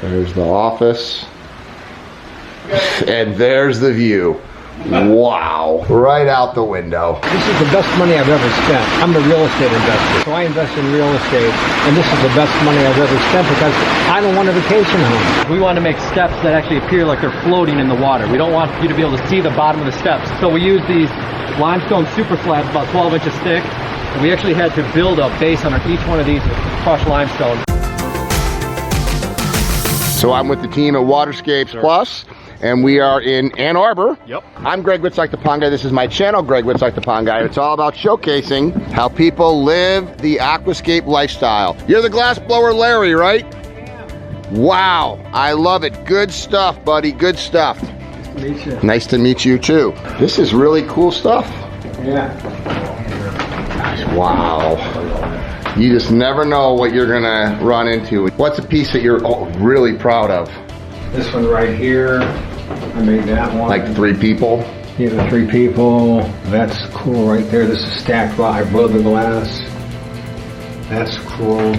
There's the office. And there's the view. Wow. Right out the window. This is the best money I've ever spent. I'm a real estate investor, so I invest in real estate, and this is the best money I've ever spent because I don't want a vacation home. We want to make steps that actually appear like they're floating in the water. We don't want you to be able to see the bottom of the steps. So we use these limestone super slabs about 12 inches thick. And we actually had to build a base under each one of these with crushed limestone. So I'm with the team at Waterscapes Plus, and we are in Ann Arbor. Yep. I'm Greg Wittstock, the Pond Guy. This is my channel, Greg Wittstock, the Pond Guy. It's all about showcasing how people live the aquascape lifestyle. You're the glass blower Larry, right? Yeah. Wow, I love it. Good stuff, buddy, good stuff. Nice to meet you. Nice to meet you too. This is really cool stuff. Yeah. Wow. You just never know what you're gonna run into. What's a piece that you're really proud of? This one right here, I made that one. Like 3 people? Yeah, the 3 people. That's cool right there. This is stacked rock. I blowed the glass. That's cool.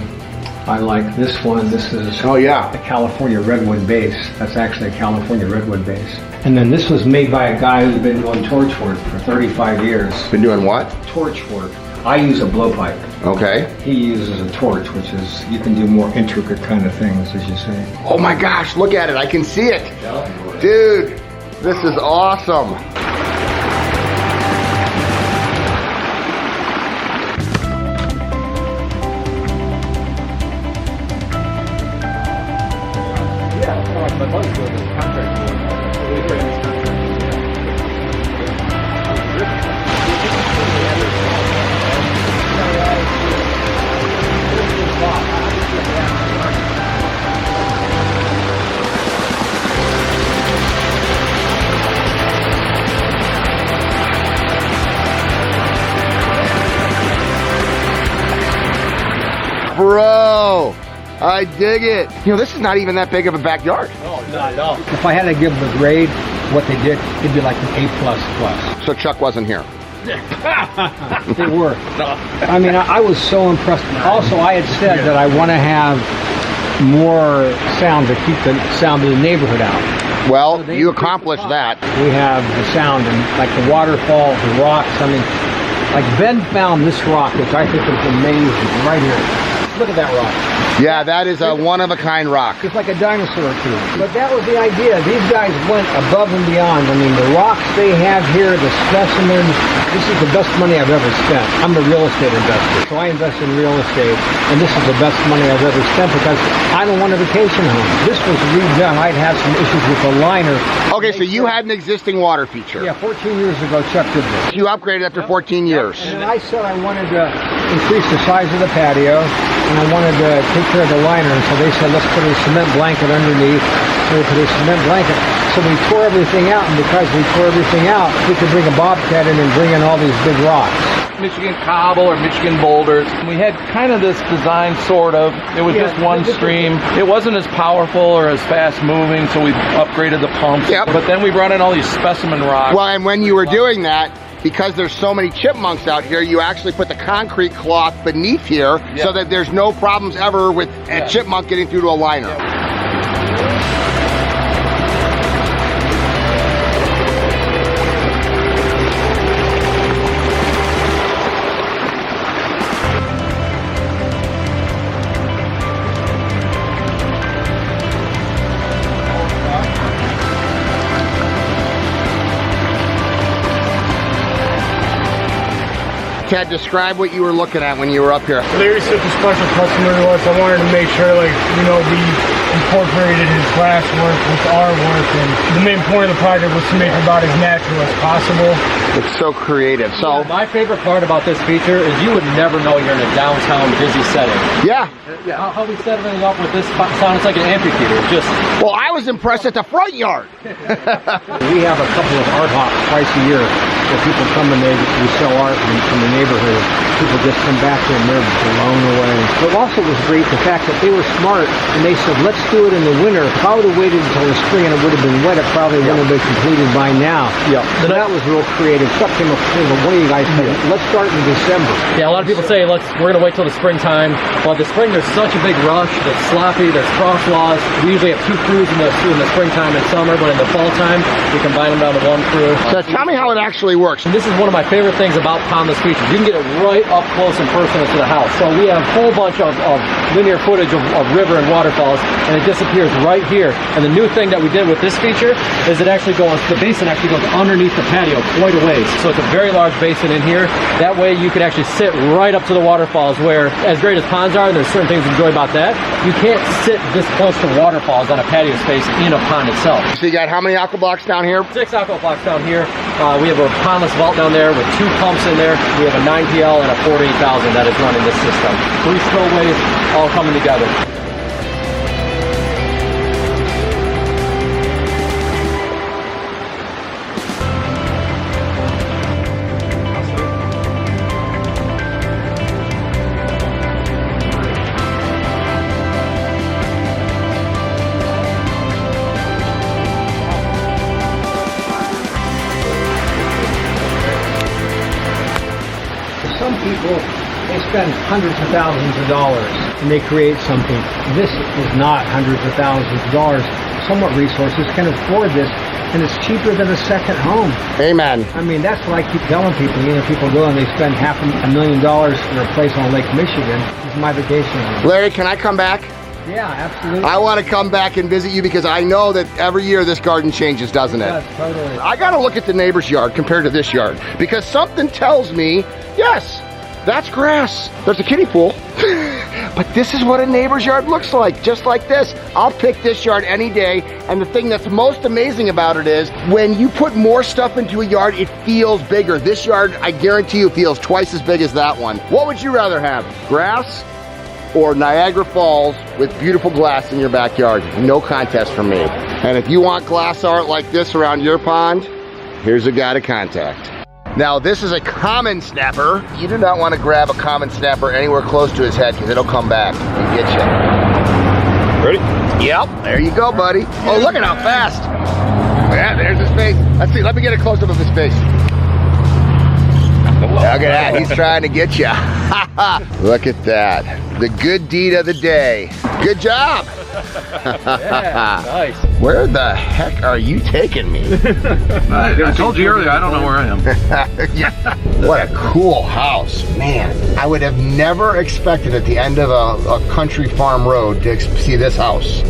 I like this one. This is a California redwood base. That's actually a California redwood base. And then this was made by a guy who's been doing torch work for 35 years. Been doing what? Torch work. I use a blowpipe. Okay. He uses a torch, which is, you can do more intricate kind of things, as you say. Oh my gosh, look at it. I can see it. Dude, this is awesome. My buddy's doing this contract for Bro, I dig it. You know, this is not even that big of a backyard. No, not at all. If I had to give them a grade, what they did, it'd be like an A++. So Chuck wasn't here. They were. I mean, I was so impressed. Also, I had said that I want to have more sound to keep the sound of the neighborhood out. Well, you accomplished that. We have the sound and like the waterfalls, the rocks. I mean, like Ben found this rock, which I think is amazing, right here. Look at that rock. Yeah, that is a one-of-a-kind rock. It's like a dinosaur too. But that was the idea. These guys went above and beyond. I mean, the rocks they have here, the specimens, this is the best money I've ever spent. I'm a real estate investor, so I invest in real estate, and this is the best money I've ever spent because I don't want a vacation home. This was redone. I'd had some issues with the liner. Okay, so you had an existing water feature. Yeah, 14 years ago, Chuck did this. You upgraded after 14 years. And then I said I wanted to increase the size of the patio, and I wanted to take care of the liner, and so they said, let's put a cement blanket underneath. So we put a cement blanket. So we tore everything out, and because we tore everything out, we could bring a bobcat in and bring in all these big rocks. Michigan cobble or Michigan boulders. We had kind of this design, sort of. It was just one stream. It wasn't as powerful or as fast moving, so we upgraded the pumps. Yep. But then we brought in all these specimen rocks. Well, and when you were doing that, because there's so many chipmunks out here, you actually put the concrete cloth beneath here so that there's no problems ever with a chipmunk getting through to a liner. Ted, describe what you were looking at when you were up here. Larry's such a special customer to us. I wanted to make sure, like, you know, we incorporated his glass work with our work, and the main point of the project was to make it about as natural as possible. It's so creative. So my favorite part about this feature is you would never know you're in a downtown busy setting. Yeah. How we set everything up with this sound, it's like an amphitheater. Just Well, I was impressed at the front yard. We have a couple of art hops twice a year where people come and we sell art from the neighborhood. People just come back there and they're blown away. But also was great the fact that they were smart and they said, let's do it in the winter. If I would have waited until the spring and it would have been wet, it probably wouldn't have been completed by now. Yeah. So that was real creative. Stuff came up with one of you guys said, let's start in December. Yeah, a lot of people say we're gonna wait till the springtime. Well, the spring there's such a big rush. It's sloppy. There's cross laws. We usually have 2 crews in the springtime and summer, but in the fall time we combine them down to 1 crew. So tell me how it actually works. And this is one of my favorite things about pondless features. You can get it right up close and personal to the house. So we have a whole bunch of linear footage of river and waterfalls, and it disappears right here. And the new thing that we did with this feature is the basin actually goes underneath the patio quite a ways. So it's a very large basin in here. That way you can actually sit right up to the waterfalls, where as great as ponds are, and there's certain things to enjoy about that, you can't sit this close to waterfalls on a patio space in a pond itself. So you got how many aqua blocks down here? 6 aqua blocks down here. We have a pondless vault down there with 2 pumps in there. We have a 9PL and a 48000 that is running this system. 3 spillways all coming together. Some people, they spend hundreds of thousands of dollars and they create something. This is not hundreds of thousands of dollars. Somewhat resources can afford this, and it's cheaper than a second home. Amen. I mean, that's what I keep telling people. You know, people go and they spend $500,000 for a place on Lake Michigan. This is my vacation home. Larry, can I come back? Yeah, absolutely. I want to come back and visit you because I know that every year this garden changes, doesn't it? Yes, totally. I got to look at the neighbor's yard compared to this yard because something tells me, yes, that's grass. There's a kiddie pool. But this is what a neighbor's yard looks like, just like this. I'll pick this yard any day. And the thing that's most amazing about it is when you put more stuff into a yard, it feels bigger. This yard, I guarantee you, feels twice as big as that one. What would you rather have? Grass or Niagara Falls with beautiful glass in your backyard? No contest for me. And if you want glass art like this around your pond, here's a guy to contact. Now this is a common snapper. You do not want to grab a common snapper anywhere close to his head because it'll come back and get you. Ready? Yep, there you go, buddy. Oh, look at how fast. Yeah, there's his face. Let's see, let me get a close-up of his face. Look at that, he's trying to get you. Look at that. The good deed of the day. Good job. Yeah, nice. Where the heck are you taking me? I told you earlier, I don't know where I am. Yeah. What a cool house. Man, I would have never expected at the end of a country farm road to see this house.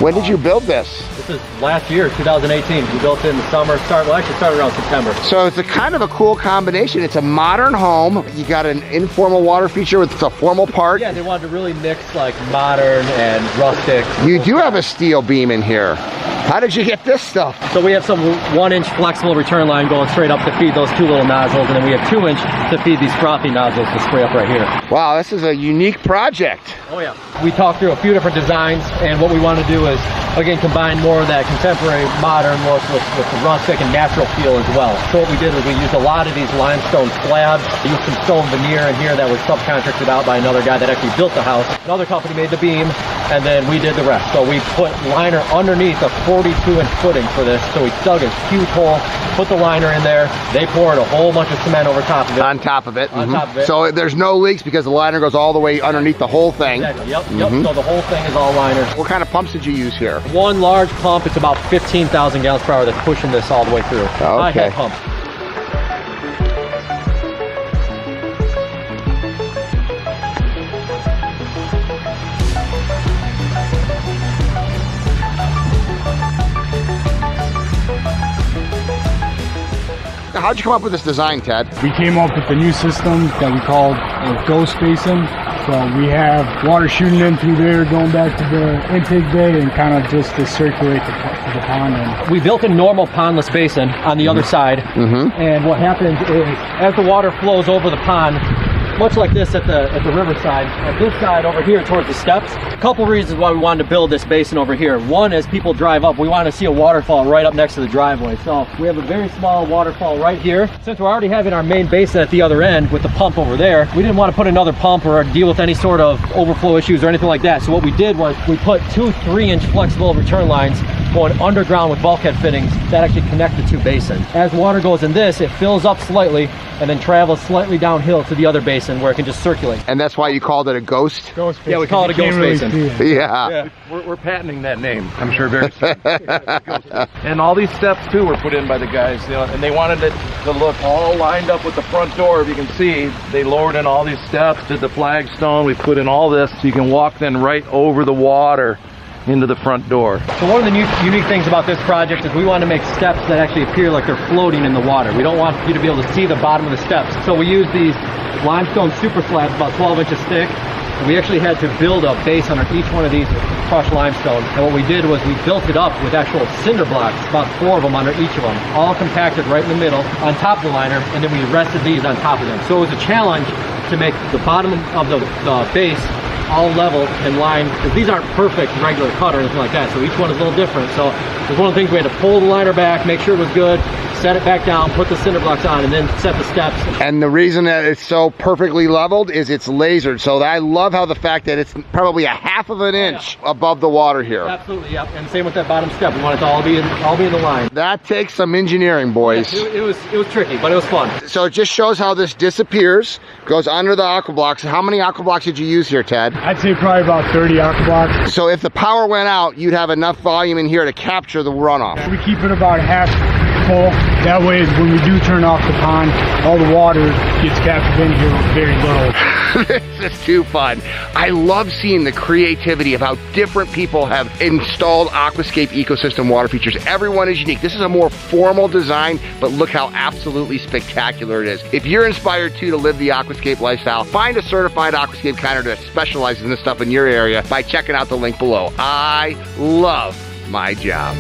When did you build this? This is last year, 2018. We built it in the summer. Started around September. So it's a kind of a cool combination. It's a modern home. You got an informal water feature with a formal part. Yeah, they wanted to really mix like modern and rustic. You do have a steel beam in here. How did you get this stuff? So we have some 1-inch flexible return line going straight up to feed those 2 little nozzles, and then we have 2-inch to feed these frothy nozzles to spray up right here. Wow, this is a unique project. Oh yeah. We talked through a few different designs, and what we want to do is, again, combine more of that contemporary modern look with the rustic and natural feel as well. So what we did was we used a lot of these limestone slabs. We used some stone veneer in here that was subcontracted out by another guy that actually built the house. Another company made the beam, and then we did the rest. So we put liner underneath a 42-inch footing for this. So we dug a huge hole, put the liner in there. They poured a whole bunch of cement over top of it. On top of it. On top of it. So there's no leaks because the liner goes all the way underneath the whole thing. Exactly. Yep. So the whole thing is all liner. What kind of pumps did you use here? One large pump, it's about 15,000 gallons per hour that's pushing this all the way through. Okay. High-head pump. How'd you come up with this design, Ted? We came up with a new system that we called a ghost basin. So we have water shooting in through there, going back to the intake bay, and kind of just to circulate the pond. And we built a normal pondless basin on the other side, and what happens is as the water flows over the pond, much like this at the riverside, at this side over here towards the steps, a couple reasons why we wanted to build this basin over here. One, as people drive up, we want to see a waterfall right up next to the driveway. So we have a very small waterfall right here. Since we're already having our main basin at the other end with the pump over there, we didn't want to put another pump or deal with any sort of overflow issues or anything like that. So what we did was we put two 3-inch flexible return lines going underground with bulkhead fittings that actually connect the two basins. As water goes in this, it fills up slightly and then travels slightly downhill to the other basin where it can just circulate. And that's why you called it a ghost? Ghost basin. Yeah, we call it a ghost basin. Yeah. We're patenting that name, I'm sure, very soon. And all these steps too were put in by the guys, you know, and they wanted it to look all lined up with the front door. If you can see, they lowered in all these steps, did the flagstone, we put in all this so you can walk then right over the water into the front door. So one of the unique things about this project is we want to make steps that actually appear like they're floating in the water. We don't want you to be able to see the bottom of the steps. So we use these limestone super slabs about 12 inches thick. And we actually had to build a base under each one of these crushed limestone. And what we did was we built it up with actual cinder blocks, about 4 of them under each of them, all compacted right in the middle on top of the liner, and then we rested these on top of them. So it was a challenge to make the bottom of the base all level in line, because these aren't perfect regular cut or anything like that, so each one is a little different. So it was one of the things we had to pull the liner back, make sure it was good, set it back down, put the cinder blocks on, and then set the steps. And the reason that it's so perfectly leveled is it's lasered. So I love how the fact that it's probably a 1/2 of an inch above the water here. Absolutely, yep. And same with that bottom step. We want it to all be in the line. That takes some engineering, boys. It was tricky, but it was fun. So it just shows how this disappears, goes under the aqua blocks. How many aqua blocks did you use here, Ted? I'd say probably about 30 aqua blocks. So if the power went out, you'd have enough volume in here to capture the runoff. We keep it about half full. That way, when we do turn off the pond, all the water gets captured in here with very little. This is too fun. I love seeing the creativity of how different people have installed aquascape ecosystem water features. Everyone is unique. This is a more formal design, but look how absolutely spectacular it is. If you're inspired too to live the aquascape lifestyle, find a certified aquascape counter that specializes in this stuff in your area by checking out the link below. I love my job.